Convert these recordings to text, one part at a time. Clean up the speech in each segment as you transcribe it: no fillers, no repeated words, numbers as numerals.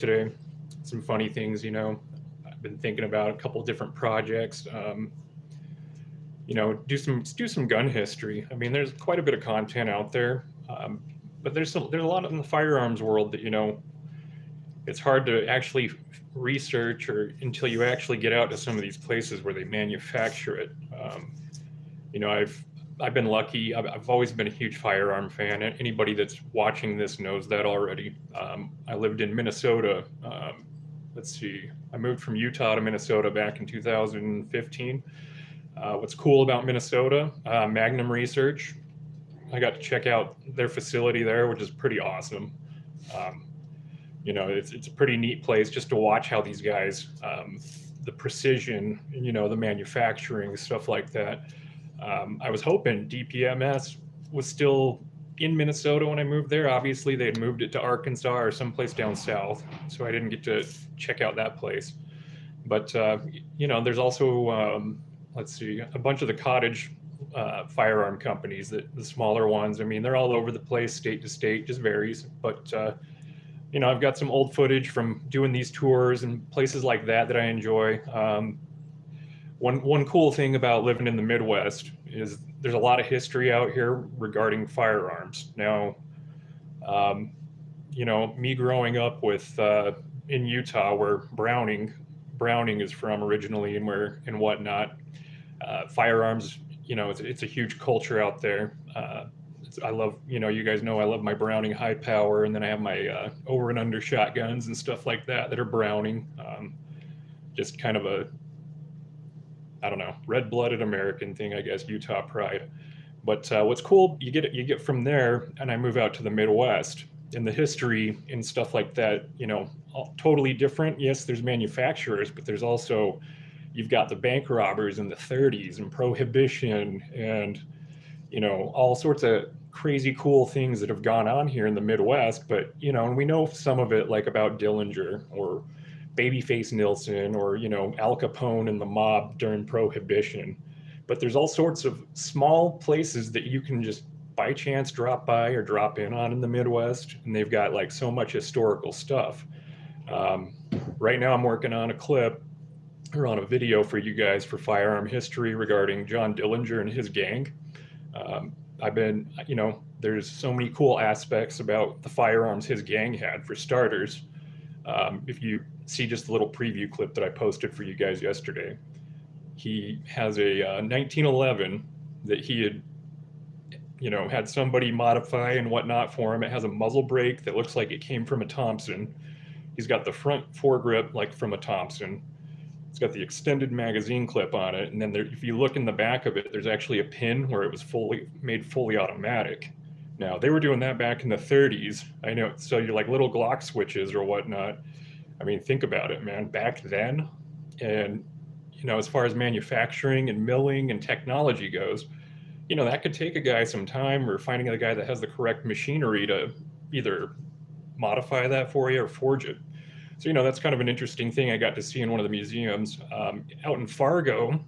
today. Some funny things, I've been thinking about a couple different projects. Do some gun history. I mean, there's quite a bit of content out there, but there's a lot in the firearms world that it's hard to actually research or until you actually get out to some of these places where they manufacture it. I've been lucky. I've always been a huge firearm fan. Anybody that's watching this knows that already. I lived in Minnesota. Let's see, I moved from Utah to Minnesota back in 2015. What's cool about Minnesota, Magnum Research, I got to check out their facility there, which is pretty awesome. Um, it's a pretty neat place just to watch how these guys, the precision, the manufacturing, stuff like that. I was hoping DPMS was still in Minnesota when I moved there. Obviously, they had moved it to Arkansas or someplace down south, so I didn't get to check out that place. But there's also let's see, a bunch of the cottage firearm companies, the smaller ones. I mean, they're all over the place, state to state, just varies. But I've got some old footage from doing these tours and places like that I enjoy. One cool thing about living in the Midwest is there's a lot of history out here regarding firearms. Now, me growing up with in Utah, where Browning is from originally, and whatnot. Firearms, it's a huge culture out there. I love, you guys know I love my Browning high power, and then I have my over and under shotguns and stuff like that are Browning. Just kind of a, I don't know, red-blooded American thing, I guess, Utah pride. But what's cool, you get from there, and I move out to the Midwest, and the history and stuff like that, totally different. Yes, there's manufacturers, but there's also, you've got the bank robbers in the 30s and prohibition and, all sorts of crazy cool things that have gone on here in the Midwest. But, and we know some of it, like about Dillinger or Babyface Nilsson or, Al Capone and the mob during prohibition. But there's all sorts of small places that you can just by chance drop by or drop in on in the Midwest, and they've got like so much historical stuff. Um, right now I'm working on a clip or on a video for you guys for Firearm History regarding John Dillinger and his gang. I've been, there's so many cool aspects about the firearms his gang had. For starters, if you see just a little preview clip that I posted for you guys yesterday, he has a 1911 that he had, had somebody modify and whatnot for him. It has a muzzle brake that looks like it came from a Thompson. He's got the front foregrip like from a Thompson. It's got the extended magazine clip on it, and then if you look in the back of it, there's actually a pin where it was fully automatic. Now, they were doing that back in the 30s. I know, so you're like little Glock switches or whatnot. I mean, think about it, man. Back then, and as far as manufacturing and milling and technology goes, that could take a guy some time, or finding a guy that has the correct machinery to either modify that for you or forge it. So, that's kind of an interesting thing I got to see in one of the museums. Out in Fargo,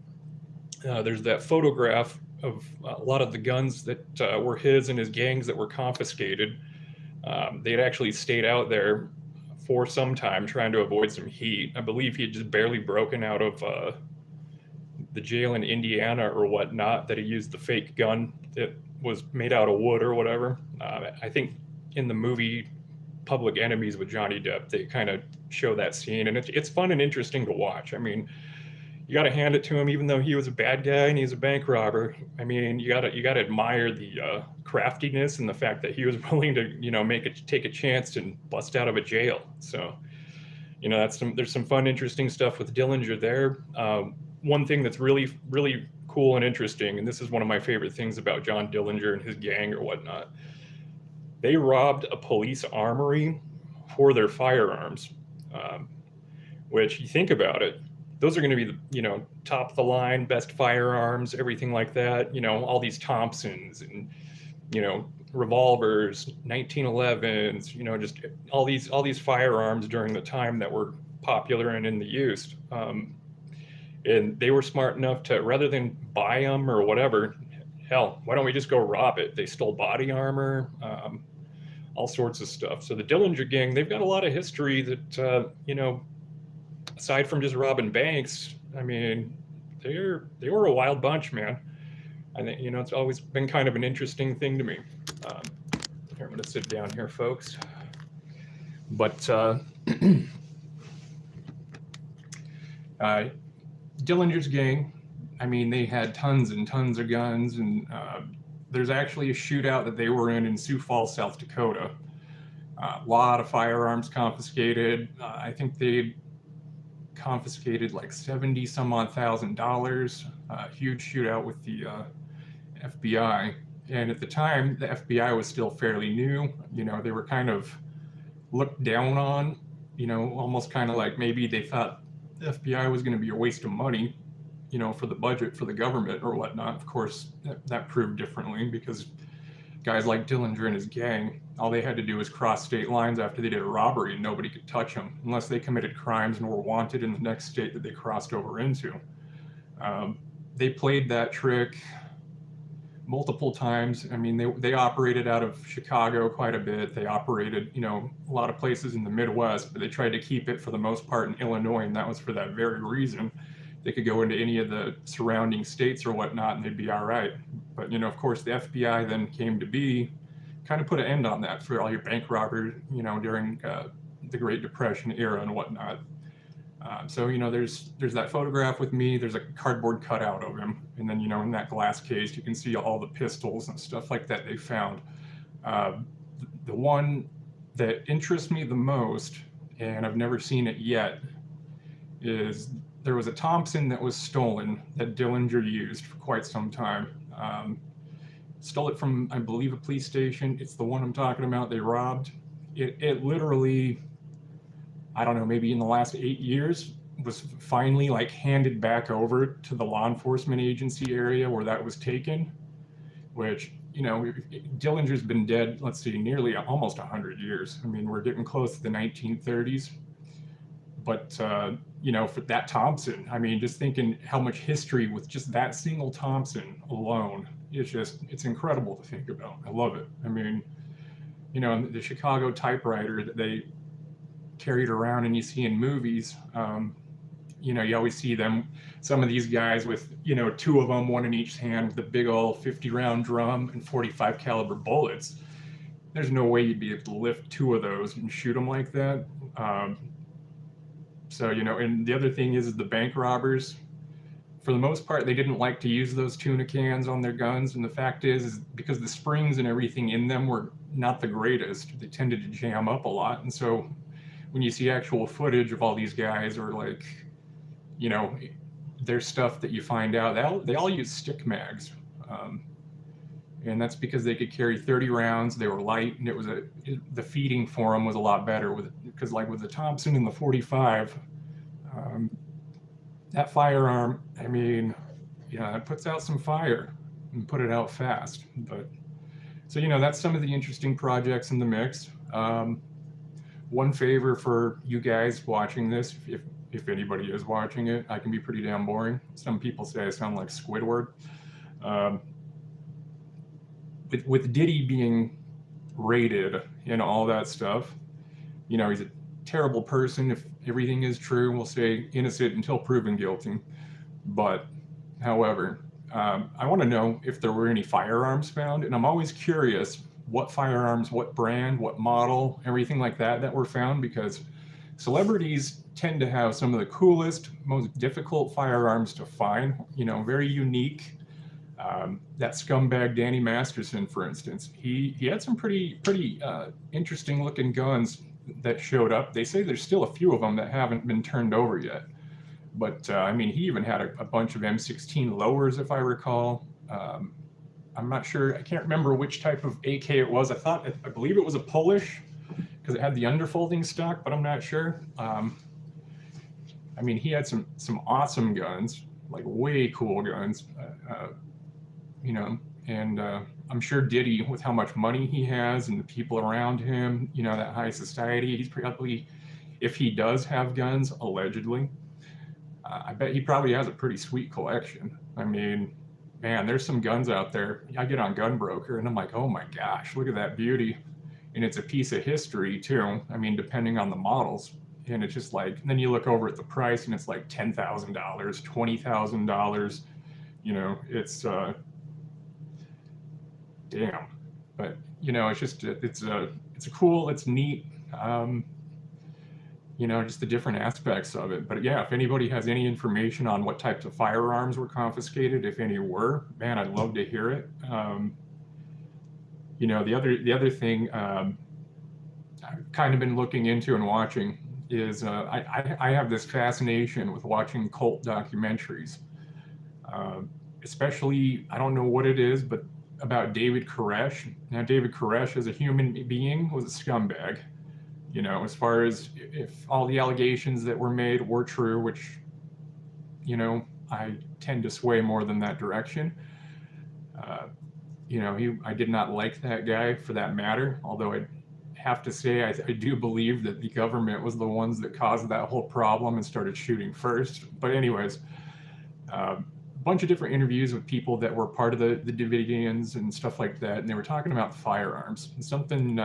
there's that photograph of a lot of the guns that were his and his gangs that were confiscated. They had actually stayed out there for some time trying to avoid some heat. I believe he had just barely broken out of the jail in Indiana or whatnot, that he used the fake gun that was made out of wood or whatever. I think in the movie Public Enemies with Johnny Depp, they kind of show that scene, and it's fun and interesting to watch. I mean, you got to hand it to him, even though he was a bad guy and he's a bank robber. I mean, you got to admire the craftiness and the fact that he was willing to take a chance and bust out of a jail. So there's some fun, interesting stuff with Dillinger there. One thing that's really, really cool and interesting, and this is one of my favorite things about John Dillinger and his gang or whatnot, they robbed a police armory for their firearms, which, you think about it, those are going to be the top of the line, best firearms, everything like that. All these Thompsons and revolvers, 1911s, just all these firearms during the time that were popular and in the use. And they were smart enough to, rather than buy them or whatever, hell, why don't we just go rob it? They stole body armor. all sorts of stuff. So the Dillinger gang, they've got a lot of history that, aside from just robbing banks, I mean, they were a wild bunch, man. I think, it's always been kind of an interesting thing to me. Um, Here, I'm going to sit down here, folks. But Dillinger's gang, I mean, they had tons and tons of guns, and there's actually a shootout that they were in Sioux Falls, South Dakota. A lot of firearms confiscated. I think they confiscated like 70 some odd $1,000. Huge shootout with the FBI. And at the time, the FBI was still fairly new. They were kind of looked down on, almost kind of like maybe they thought the FBI was going to be a waste of money, for the budget for the government or whatnot. Of course, that proved differently, because guys like Dillinger and his gang, all they had to do was cross state lines after they did a robbery, and nobody could touch them unless they committed crimes and were wanted in the next state that they crossed over into. They played that trick multiple times. I mean, they operated out of Chicago quite a bit. They operated, a lot of places in the Midwest, but they tried to keep it for the most part in Illinois, and that was for that very reason. They could go into any of the surrounding states or whatnot, and they'd be all right. But, of course, the FBI then came to be, kind of put an end on that for all your bank robbers, during the Great Depression era and whatnot. So, there's that photograph with me. There's a cardboard cutout of him. And then, in that glass case, you can see all the pistols and stuff like that they found. The one that interests me the most, and I've never seen it yet, is there was a Thompson that was stolen that Dillinger used for quite some time. Stole it from, I believe, a police station. It's the one I'm talking about they robbed. It literally, I don't know, maybe in the last 8 years, was finally like handed back over to the law enforcement agency area where that was taken, which, Dillinger's been dead, let's see, nearly almost 100 years. I mean, we're getting close to the 1930s. But, for that Thompson, I mean, just thinking how much history with just that single Thompson alone, it's incredible to think about. I love it. I mean, the Chicago typewriter that they carried around and you see in movies, you always see them, some of these guys with, two of them, one in each hand with a big old 50-round drum and 45 caliber bullets. There's no way you'd be able to lift two of those and shoot them like that. So, and the other thing is the bank robbers, for the most part, they didn't like to use those tuna cans on their guns. And the fact is because the springs and everything in them were not the greatest, they tended to jam up a lot. And so when you see actual footage of all these guys, or like, their stuff that you find out, they all use stick mags. And that's because they could carry 30 rounds. They were light, and the feeding for them was a lot better because like with the Thompson and the 45, that firearm, I mean, it puts out some fire and put it out fast. But so, that's some of the interesting projects in the mix. One favor for you guys watching this, if anybody is watching it, I can be pretty damn boring. Some people say I sound like Squidward. With Diddy being raided and all that stuff, he's a terrible person. If everything is true, we'll say innocent until proven guilty. But, however, I want to know if there were any firearms found, and I'm always curious what firearms, what brand, what model, everything like that were found, because celebrities tend to have some of the coolest, most difficult firearms to find, very unique. That scumbag Danny Masterson, for instance, he had some pretty interesting looking guns that showed up. They say there's still a few of them that haven't been turned over yet. But I mean, he even had a bunch of M16 lowers, if I recall. I'm not sure. I can't remember which type of AK it was. I believe it was a Polish, because it had the underfolding stock, but I'm not sure. I mean, he had some awesome guns, like way cool guns. And I'm sure Diddy, with how much money he has and the people around him, that high society, he's probably, if he does have guns, allegedly, I bet he probably has a pretty sweet collection. I mean, man, there's some guns out there. I get on Gunbroker and I'm like, oh my gosh, look at that beauty. and it's a piece of history too. I mean, depending on the models. And it's just like, and then you look over at the price and it's like $10,000, $20,000. You know, it's damn. But you know, it's just it's a cool, it's neat. You know, just the different aspects of it. But yeah, if anybody has any information on what types of firearms were confiscated, if any were, man, I'd love to hear it. You know, the other thing I've kind of been looking into and watching is I have this fascination with watching cult documentaries, especially, I don't know what it is, but about David Koresh. Now, David Koresh as a human being was a scumbag. You know, as far as if all the allegations that were made were true, which, you know, I tend to sway more than that direction. You know, I did not like that guy for that matter, although I have to say I do believe that the government was the ones that caused that whole problem and started shooting first. But anyways, a bunch of different interviews with people that were part of the Davidians and stuff like that, and they were talking about firearms. And something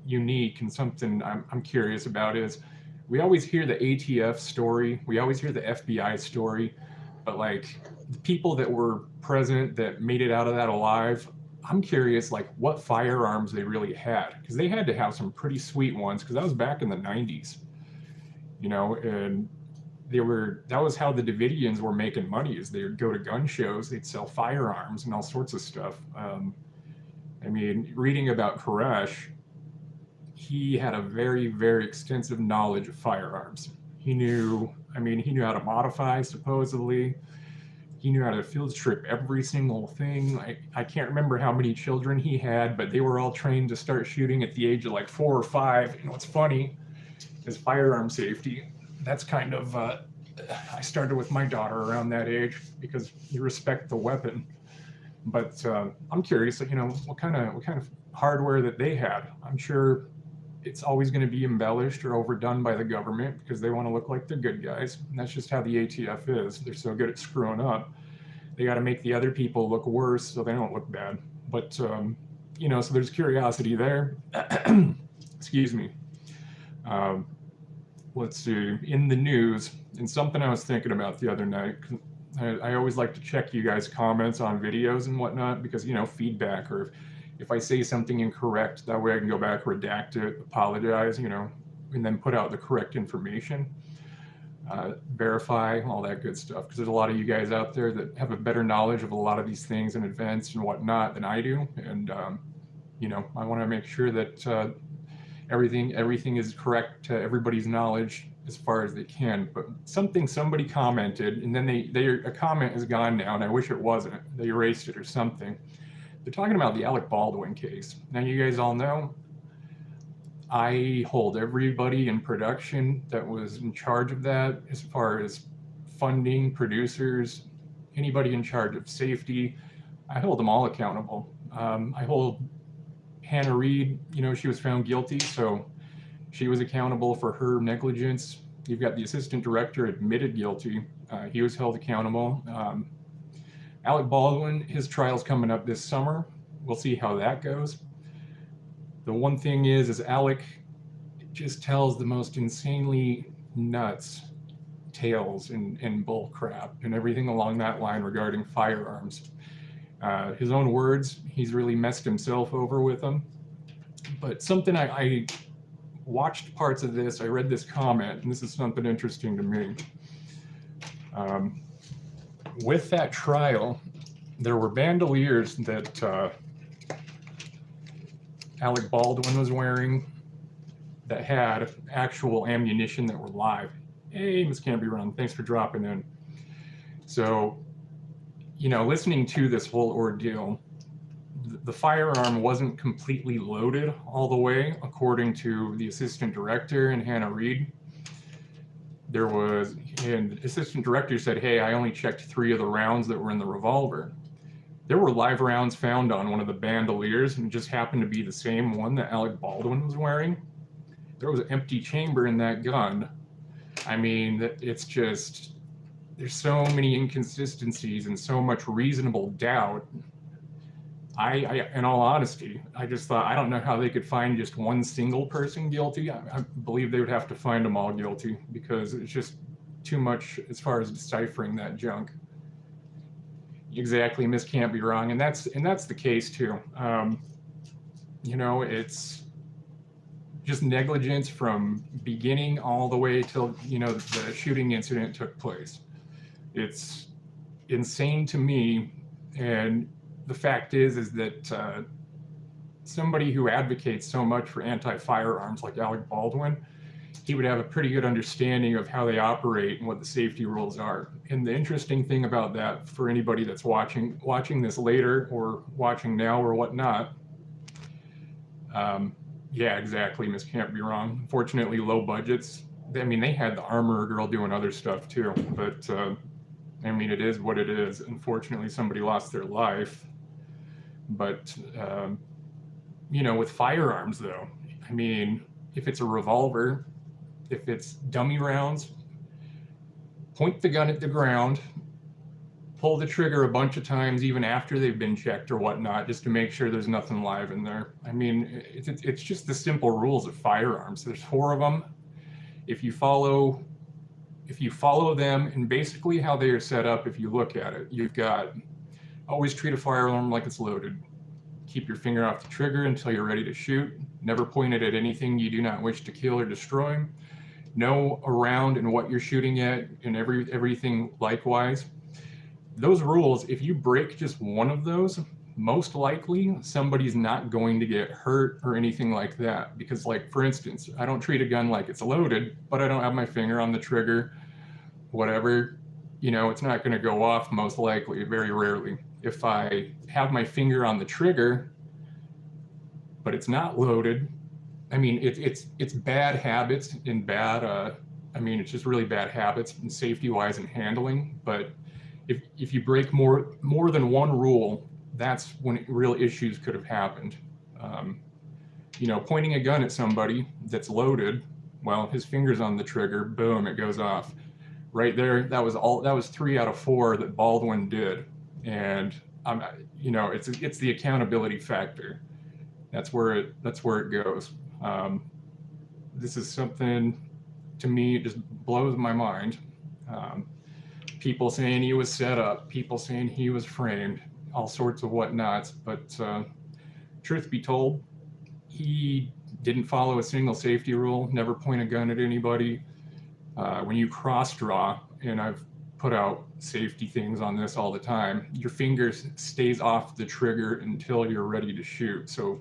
unique and something I'm curious about is we always hear the ATF story, we always hear the FBI story, but like the people that were present that made it out of that alive, I'm curious like what firearms they really had, because they had to have some pretty sweet ones, because that was back in the 90s, you know, and that was how the Davidians were making money, is they would go to gun shows, they'd sell firearms and all sorts of stuff. I mean, reading about Koresh, he had a very, very extensive knowledge of firearms. He knew how to modify, supposedly. He knew how to field strip every single thing. I can't remember how many children he had, but they were all trained to start shooting at the age of like 4 or 5. And what's funny is firearm safety. That's kind of, I started with my daughter around that age because you respect the weapon. But I'm curious, you know, what kind of hardware that they had. I'm sure it's always going to be embellished or overdone by the government because they want to look like the good guys. And that's just how the ATF is. They're so good at screwing up. They got to make the other people look worse so they don't look bad. But, you know, so there's curiosity there. Excuse me. Let's see, in the news, and something I was thinking about the other night, I always like to check you guys' comments on videos and whatnot because, you know, feedback, or if I say something incorrect, that way I can go back, redact it, apologize, you know, and then put out the correct information, verify, all that good stuff. Because there's a lot of you guys out there that have a better knowledge of a lot of these things and events and whatnot than I do. And, you know, I want to make sure that everything is correct to everybody's knowledge as far as they can. But somebody commented, and then a comment is gone now, and I wish it wasn't. They erased it or something. They're talking about the Alec Baldwin case. Now, you guys all know I hold everybody in production that was in charge of that, as far as funding, producers, anybody in charge of safety. I hold them all accountable. I hold Hannah Reed, you know, she was found guilty, so she was accountable for her negligence. You've got the assistant director admitted guilty. He was held accountable. Alec Baldwin, his trial's coming up this summer. We'll see how that goes. The one thing is Alec just tells the most insanely nuts tales and bull crap and everything along that line regarding firearms. His own words, he's really messed himself over with them. But something I watched parts of this, I read this comment, and this is something interesting to me. With that trial, there were bandoliers that Alec Baldwin was wearing that had actual ammunition that were live. Hey, Miss Canby Run, thanks for dropping in. So, you know, listening to this whole ordeal, the firearm wasn't completely loaded all the way, according to the assistant director and Hannah Reed. And the assistant director said, hey, I only checked 3 of the rounds that were in the revolver. There were live rounds found on one of the bandoliers, and it just happened to be the same one that Alec Baldwin was wearing. There was an empty chamber in that gun. I mean, it's just, there's so many inconsistencies and so much reasonable doubt In all honesty, I just thought, I don't know how they could find just one single person guilty. I believe they would have to find them all guilty, because it's just too much as far as deciphering that junk. Exactly, Miss can't be wrong, and that's the case too. You know, it's just negligence from beginning all the way till, you know, the shooting incident took place. It's insane to me, and the fact is that somebody who advocates so much for anti-firearms like Alec Baldwin, he would have a pretty good understanding of how they operate and what the safety rules are. And the interesting thing about that, for anybody that's watching this later or watching now or whatnot, yeah, exactly, Miss can't be wrong. Unfortunately, low budgets. I mean, they had the armorer girl doing other stuff too, but I mean, it is what it is. Unfortunately, somebody lost their life. But you know, with firearms though, I mean, if it's a revolver, if it's dummy rounds, point the gun at the ground, pull the trigger a bunch of times, even after they've been checked or whatnot, just to make sure there's nothing live in there. I mean, it's just the simple rules of firearms. There's 4 of them. If you follow them, and basically how they are set up, if you look at it, you've got always treat a firearm like it's loaded. Keep your finger off the trigger until you're ready to shoot. Never point it at anything you do not wish to kill or destroy. Know around and what you're shooting at, and everything likewise. Those rules, if you break just one of those, most likely somebody's not going to get hurt or anything like that. Because, like, for instance, I don't treat a gun like it's loaded, but I don't have my finger on the trigger, whatever, you know, it's not going to go off most likely, very rarely. If I have my finger on the trigger, but it's not loaded, I mean, it's bad habits and bad, I mean, it's just really bad habits and safety-wise and handling. But if you break more than one rule, that's when real issues could have happened. You know, pointing a gun at somebody that's loaded, well, his finger's on the trigger, boom, it goes off. Right there, that was 3 out of 4 that Baldwin did. And you know, it's the accountability factor. That's where it goes. This is something, to me, it just blows my mind. People saying he was set up, people saying he was framed, all sorts of whatnots. But truth be told, he didn't follow a single safety rule, never point a gun at anybody. When you cross draw, and I've put out safety things on this all the time, your finger stays off the trigger until you're ready to shoot. So,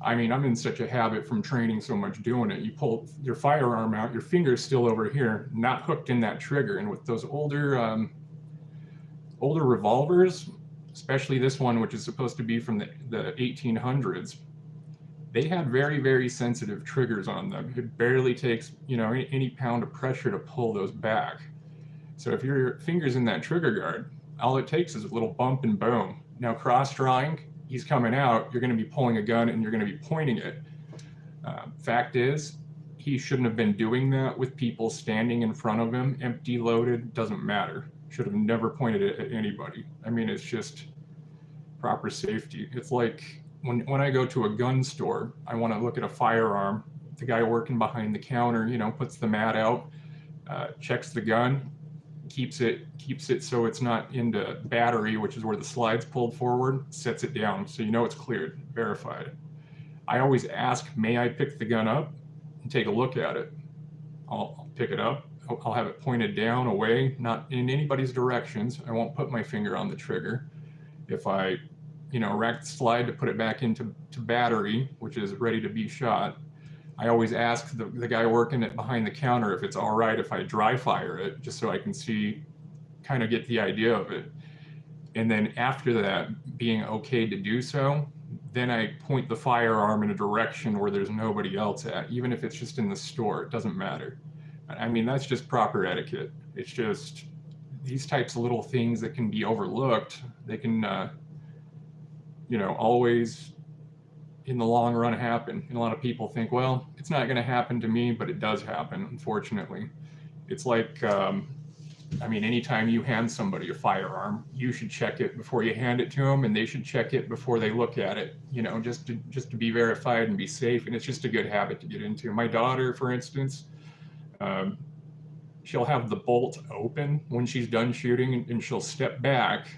I mean, I'm in such a habit from training so much doing it. You pull your firearm out, your finger's still over here, not hooked in that trigger. And with those older revolvers, especially this one, which is supposed to be from the 1800s, they had very, very sensitive triggers on them. It barely takes, you know, any pound of pressure to pull those back. So if your finger's in that trigger guard, all it takes is a little bump and boom. Now, cross drawing, he's coming out, you're going to be pulling a gun and you're going to be pointing it. Fact is, he shouldn't have been doing that with people standing in front of him, empty loaded, doesn't matter. Should have never pointed it at anybody. I mean, it's just proper safety. It's like when I go to a gun store, I want to look at a firearm. The guy working behind the counter, you know, puts the mat out, checks the gun, keeps it so it's not into battery, which is where the slide's pulled forward, sets it down so you know it's cleared, verified. I always ask, may I pick the gun up and take a look at it? I'll pick it up. I'll have it pointed down, away, not in anybody's directions. I won't put my finger on the trigger. If I, you know, rack the slide to put it back into battery, which is ready to be shot, I always ask the guy working it behind the counter if it's all right if I dry fire it, just so I can see, kind of get the idea of it. And then after that, being okay to do so, then I point the firearm in a direction where there's nobody else at, even if it's just in the store, it doesn't matter. I mean, that's just proper etiquette. It's just these types of little things that can be overlooked. They can, you know, always in the long run happen. And a lot of people think, well, it's not going to happen to me, but it does happen, unfortunately. It's like I mean, anytime you hand somebody a firearm, you should check it before you hand it to them, and they should check it before they look at it, you know, just to be verified and be safe. And it's just a good habit to get into. My daughter, for instance, um, she'll have the bolt open when she's done shooting, and she'll step back,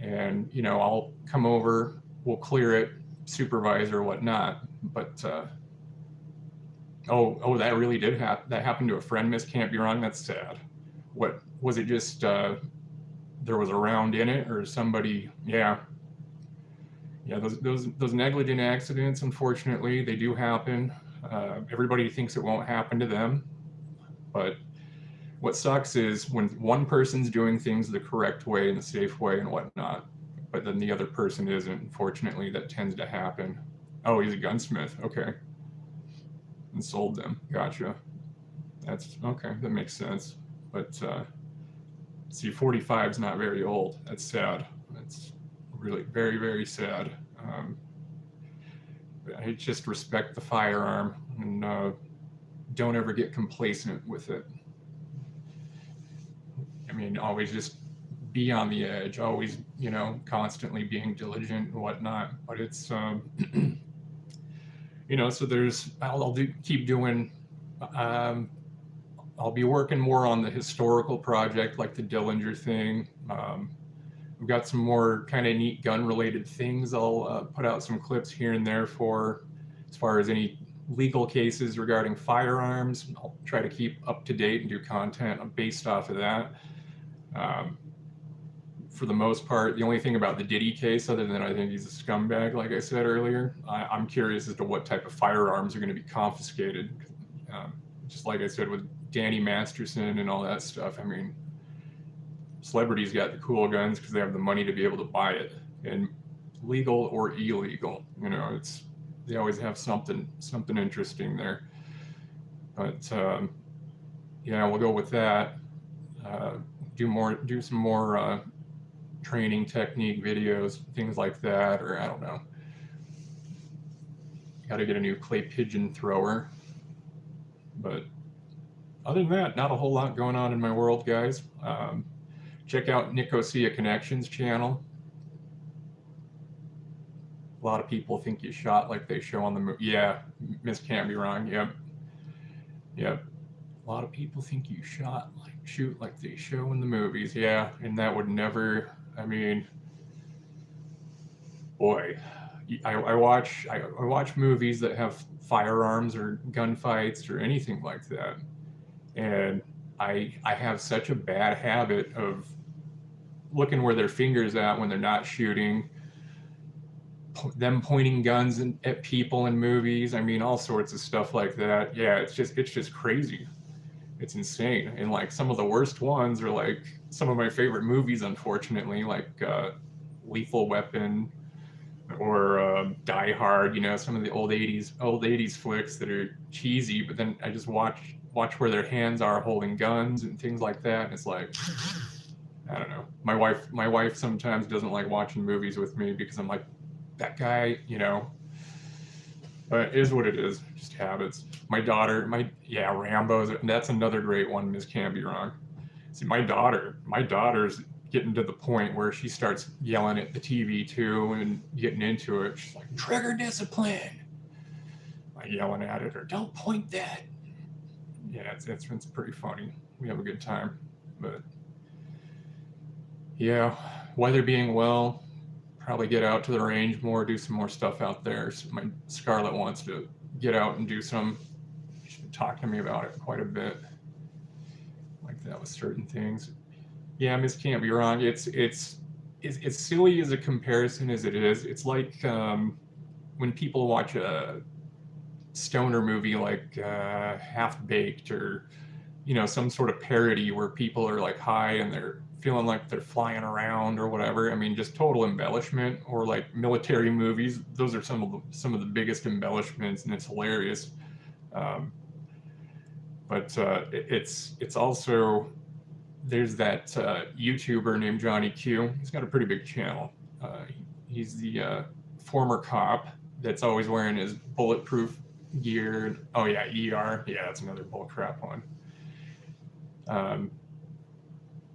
and, you know, I'll come over, we'll clear it, supervise or whatnot. But that really did happen. That happened to a friend, Miss Can't Be Wrong. That's sad. What was it? Just there was a round in it, or somebody? Yeah, yeah. Those negligent accidents, unfortunately, they do happen. Everybody thinks it won't happen to them, but what sucks is when one person's doing things the correct way and the safe way and whatnot, but then the other person isn't. Unfortunately, that tends to happen. Oh, he's a gunsmith. Okay. And sold them. Gotcha. That's okay. That makes sense. But see, 45 is not very old. That's sad. That's really very, very sad. I just respect the firearm and don't ever get complacent with it. I mean, always just be on the edge, always, you know, constantly being diligent and whatnot. But it's, you know, so keep doing, I'll be working more on the historical project, like the Dillinger thing. We've got some more kind of neat gun-related things I'll put out some clips here and there for, as far as any legal cases regarding firearms. I'll try to keep up to date and do content based off of that. For the most part, the only thing about the Diddy case, other than I think he's a scumbag, like I said earlier, I'm curious as to what type of firearms are going to be confiscated. Just like I said with Danny Masterson and all that stuff. I mean, celebrities got the cool guns because they have the money to be able to buy it, and legal or illegal, you know, they always have something interesting there. But yeah, we'll go with that. Do some more training technique videos, things like that, or I don't know. Got to get a new clay pigeon thrower. But other than that, not a whole lot going on in my world, guys. Check out Nicosia Connections channel. A lot of people think you shot like they show on the movie. Yeah, Miss Can't Be Wrong. Yep. Yep. A lot of people think you shoot like they show in the movies. Yeah, and that would never, I mean, boy, I watch movies that have firearms or gunfights or anything like that, and I have such a bad habit of looking where their fingers at when they're not shooting, them pointing guns at people in movies. I mean, all sorts of stuff like that. Yeah, it's just crazy. It's insane. And like some of the worst ones are like some of my favorite movies, unfortunately, like Lethal Weapon or Die Hard, you know, some of the old 80s flicks that are cheesy, but then I just watch where their hands are holding guns and things like that, and it's like, I don't know. My wife sometimes doesn't like watching movies with me because I'm like, that guy, you know. But it is what it is, just habits. My daughter, Rambo's, that's another great one, Miss Can't Be Wrong. See, my daughter's getting to the point where she starts yelling at the TV too and getting into it. She's like, trigger discipline. I'm yelling at it, or don't point that. Yeah, it's pretty funny. We have a good time. But yeah, weather being well, probably get out to the range more, do some more stuff out there. So my Scarlett wants to get out and do some. She's been talking to me about it quite a bit, like that with certain things. Yeah, Miss Can't Be Wrong. It's silly as a comparison as it is. It's like when people watch a stoner movie like Half Baked, or you know, some sort of parody where people are like high and they're feeling like they're flying around or whatever. I mean, just total embellishment. Or like military movies, those are some of the biggest embellishments, and it's hilarious. But it's also, there's that YouTuber named Johnny Q. He's got a pretty big channel. He's the former cop that's always wearing his bulletproof gear. Oh yeah, ER. Yeah, that's another bullcrap one.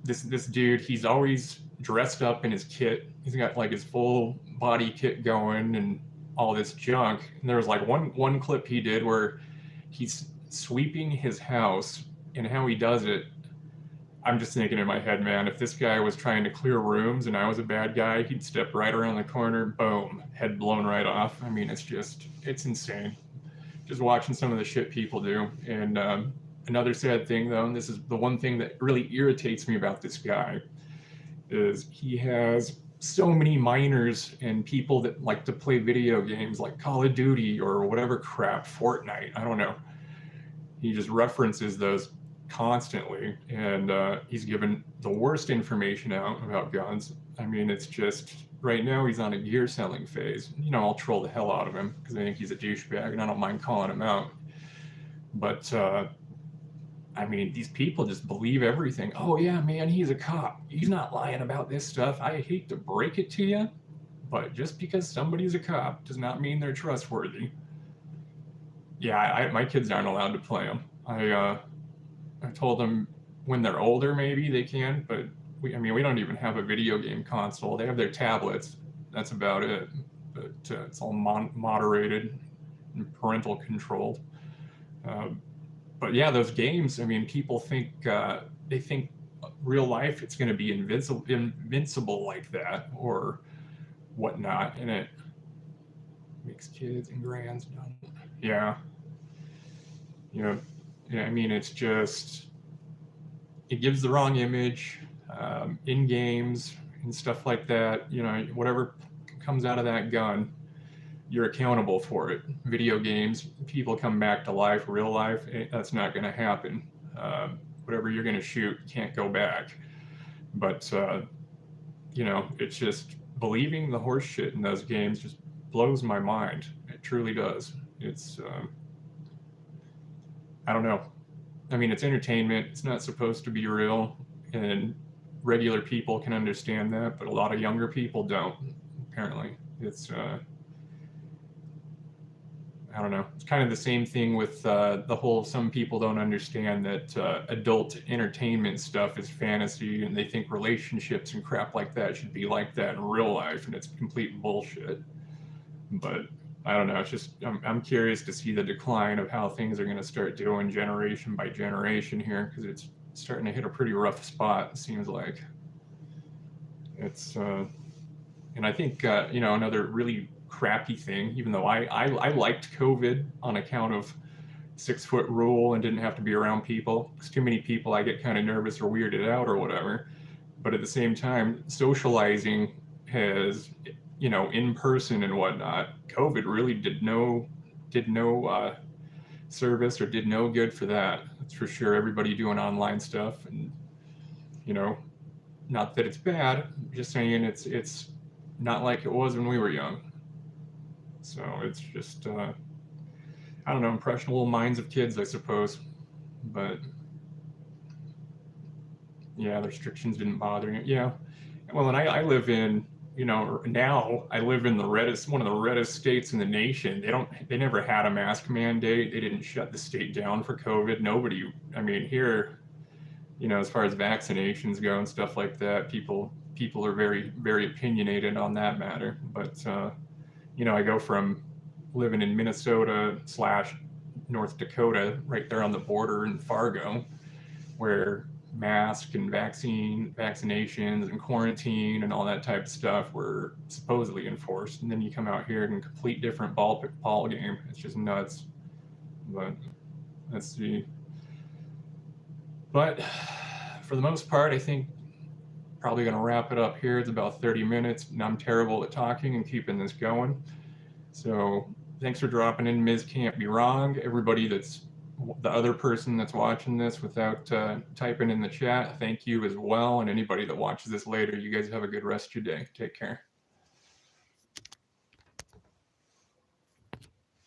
this dude, he's always dressed up in his kit. He's got like his full body kit going and all this junk. And there was like one clip he did where he's sweeping his house, and how he does it, I'm just thinking in my head, man, if this guy was trying to clear rooms and I was a bad guy, he'd step right around the corner, boom, head blown right off. I mean, it's insane. Just watching some of the shit people do. And another sad thing, though, and this is the one thing that really irritates me about this guy, is he has so many minors and people that like to play video games like Call of Duty or whatever crap, Fortnite, I don't know. He just references those constantly, and he's given the worst information out about guns. I mean, it's just, right now he's on a gear selling phase. You know, I'll troll the hell out of him because I think he's a douchebag and I don't mind calling him out. But I mean, these people just believe everything. Oh yeah, man, he's a cop. He's not lying about this stuff. I hate to break it to you, but just because somebody's a cop does not mean they're trustworthy. Yeah, my kids aren't allowed to play them. I told them when they're older, maybe they can, but we don't even have a video game console. They have their tablets. That's about it. But it's all moderated and parental controlled. But yeah, those games, I mean, people think, they think real life it's going to be invincible like that or whatnot. And it makes kids and grands dumb. Yeah. You know, yeah, I mean, it's just, it gives the wrong image in games and stuff like that. You know, whatever comes out of that gun, you're accountable for it. Video games, people come back to life, real life, that's not going to happen. Whatever you're going to shoot, can't go back. But, you know, it's just believing the horse shit in those games just blows my mind. It truly does. It's, I don't know. I mean, it's entertainment. It's not supposed to be real, and regular people can understand that, but a lot of younger people don't, apparently. It's, I don't know. It's kind of the same thing with the whole, some people don't understand that adult entertainment stuff is fantasy, and they think relationships and crap like that should be like that in real life, and it's complete bullshit. But I don't know. It's just, I'm curious to see the decline of how things are going to start doing generation by generation here, because it's starting to hit a pretty rough spot, it seems like. It's, and I think, you know, another really crappy thing, even though I liked COVID on account of 6-foot rule and didn't have to be around people, because too many people, I get kind of nervous or weirded out or whatever. But at the same time, socializing has, you know, in person and whatnot, COVID really did no service or did no good for that. That's for sure. Everybody doing online stuff, and, you know, not that it's bad, I'm just saying it's not like it was when we were young. So it's just, I don't know, impressionable minds of kids, I suppose. But yeah, the restrictions didn't bother you. Yeah. Well, and I live in, you know, now I live in the reddest, one of the reddest states in the nation. They never had a mask mandate. They didn't shut the state down for COVID. Nobody, I mean, here, you know, as far as vaccinations go and stuff like that, people are very, very opinionated on that matter. But, you know, I go from living in Minnesota / North Dakota, right there on the border in Fargo, where mask and vaccinations and quarantine and all that type of stuff were supposedly enforced. And then you come out here in a complete different ball game. It's just nuts. But let's see. But for the most part, I think probably going to wrap it up here. It's about 30 minutes, and I'm terrible at talking and keeping this going. So thanks for dropping in. Ms. Can't Be Wrong. Everybody that's the other person that's watching this without typing in the chat, thank you as well. And anybody that watches this later, you guys have a good rest of your day. Take care.